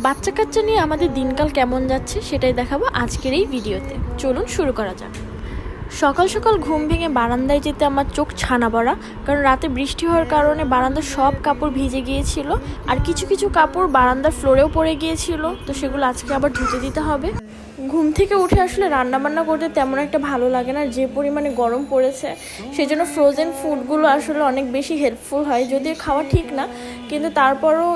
বাচ্চা কাচ্চা নিয়ে আমাদের দিনকাল কেমন যাচ্ছে সেটাই দেখাবো আজকের এই ভিডিওতে। চলুন শুরু করা যাক। সকাল সকাল ঘুম ভেঙে বারান্দায় যেতে আমার চোখ ছানা পড়া, কারণ রাতে বৃষ্টি হওয়ার কারণে বারান্দার সব কাপড় ভিজে গিয়েছিল, আর কিছু কিছু কাপড় বারান্দার ফ্লোরেও পড়ে গিয়েছিল, তো সেগুলো আজকে আবার ধুতে দিতে হবে। ঘুম থেকে উঠে আসলে রান্নাবান্না করতে তেমন একটা ভালো লাগে না, যে পরিমাণে গরম পড়েছে সেই জন্য ফ্রোজেন ফুডগুলো আসলে অনেক বেশি হেল্পফুল হয়, যদিও খাওয়া ঠিক না, কিন্তু তারপরও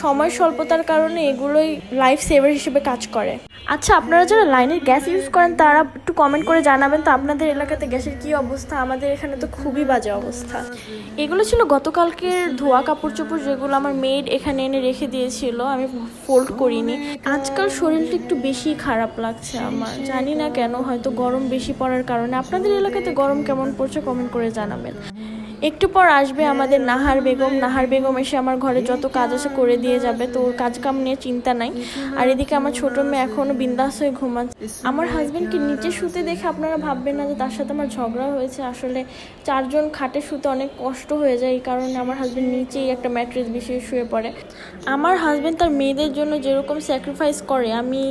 সময় স্বল্পতার কারণে এগুলোই লাইফ সেভার হিসেবে কাজ করে। আচ্ছা, আপনারা যারা লাইনের গ্যাস ইউজ করেন তারা একটু কমেন্ট করে জানাবেন তো আপনাদের এলাকাতে গ্যাসের কী অবস্থা। আমাদের এখানে তো খুবই বাজে অবস্থা। এগুলো ছিল গতকালকের ধোয়া কাপড় চোপড়, যেগুলো আমার মেড এখানে এনে রেখে দিয়েছিল, আমি ফোল্ড করিনি। আজকাল শরীরটা একটু বেশি খারাপ লাগছে আমার, জানি না কেন, হয়তো গরম বেশি পড়ার কারণে। আপনাদের এলাকাতে গরম কেমন পড়ছে কমেন্ট করে জানাবেন। একটু পর আসবে আমাদের নাহার বেগম। নাহার বেগম এসে আমার ঘরে যত কাজ আছে করে দিয়ে যাবে, তো ওর কাজ কাম নিয়ে চিন্তা নাই। আর এদিকে আমার ছোট মেয়ে এখনও বিন্দাস হয়ে ঘুমাচ্ছে। আমার হাজব্যান্ডকে নিচে শুতে দেখে আপনারা ভাববেন না যে তার সাথে আমার ঝগড়া হয়েছে, আসলে চারজন খাটে শুতে অনেক কষ্ট হয়ে যায়, এই কারণে আমার হাজব্যান্ড নিচেই একটা ম্যাট্রেস বিছিয়ে শুয়ে পড়ে। আমার হাজব্যান্ড তার মেয়েদের জন্য যেরকম স্যাক্রিফাইস করে আমি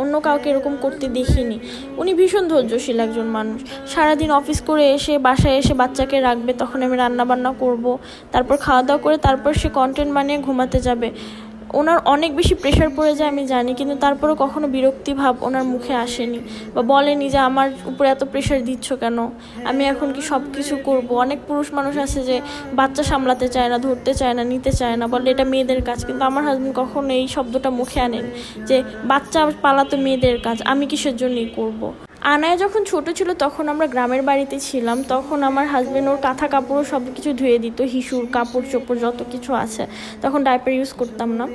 অন্য কাউকে এরকম করতে দেখিনি। উনি ভীষণ ধৈর্যশীল একজন মানুষ। সারাদিন অফিস করে এসে বাসায় এসে বাচ্চাকে রাখবে, তখন আমি রান্নাবান্না করব, তারপর খাওয়া দাওয়া করে তারপর সে কন্টেন্ট বানিয়ে ঘুমাতে যাবে। ওনার অনেক বেশি প্রেশার পড়ে যায় আমি জানি, কিন্তু তারপরেও কখনো বিরক্তি ভাব ওনার মুখে আসেনি বা বলেনি যে আমার উপরে এত প্রেশার দিচ্ছ কেন, আমি এখন কি সব কিছু করবো। অনেক পুরুষ মানুষ আছে যে বাচ্চা সামলাতে চায় না, ধরতে চায় না, নিতে চায় না, বলে এটা মেয়েদের কাজ, কিন্তু আমার হাজব্যান্ড কখনো এই শব্দটা মুখে আনেন যে বাচ্চা পালা তো মেয়েদের কাজ, আমি কিসের জন্যই করব। আনায়া যখন ছোট ছিল তখন আমরা গ্রামের বাড়িতে ছিলাম, তখন আমার হাজব্যান্ড ওর কাঁথা কাপড়ও সব কিছু ধুয়ে দিত, হিসুর কাপড় চোপড় যত কিছু আছে, তখন ডাইপার ইউজ করতাম না।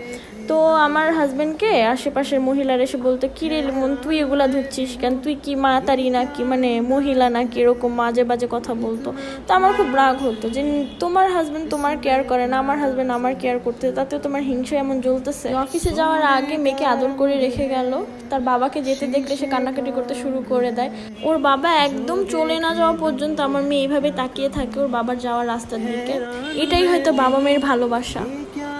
তো আমার হাজব্যান্ডকে আশেপাশের মহিলারা এসে বলতো, কী রে লিমন তুই এগুলা ধুচ্ছিস কেন, তুই কি মাতারি নাকি, মানে মহিলা নাকি, এরকম মাঝে বাজে কথা বলতো। তো আমার খুব রাগ হতো যে তোমার হাজব্যান্ড তোমার কেয়ার করে না, আমার হাজব্যান্ড আমার কেয়ার করতে, তাতেও তোমার হিংসা এমন জ্বলতেছে। অফিসে যাওয়ার আগে মেয়েকে আদর করে রেখে গেল, তার বাবাকে যেতে দেখলে সে কান্নাকাটি করতে শুরু করে দেয়। ওর বাবা একদম চলে না যাওয়া পর্যন্ত আমার মেয়ে এইভাবে তাকিয়ে থাকে ওর বাবার যাওয়ার রাস্তার দিকে। এটাই হয়তো বাবা মেয়ের ভালোবাসা।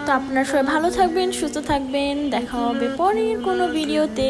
তো আপনারা সবাই ভালো থাকবেন, সুস্থ থাকবেন, দেখা হবে পরের কোনো ভিডিওতে।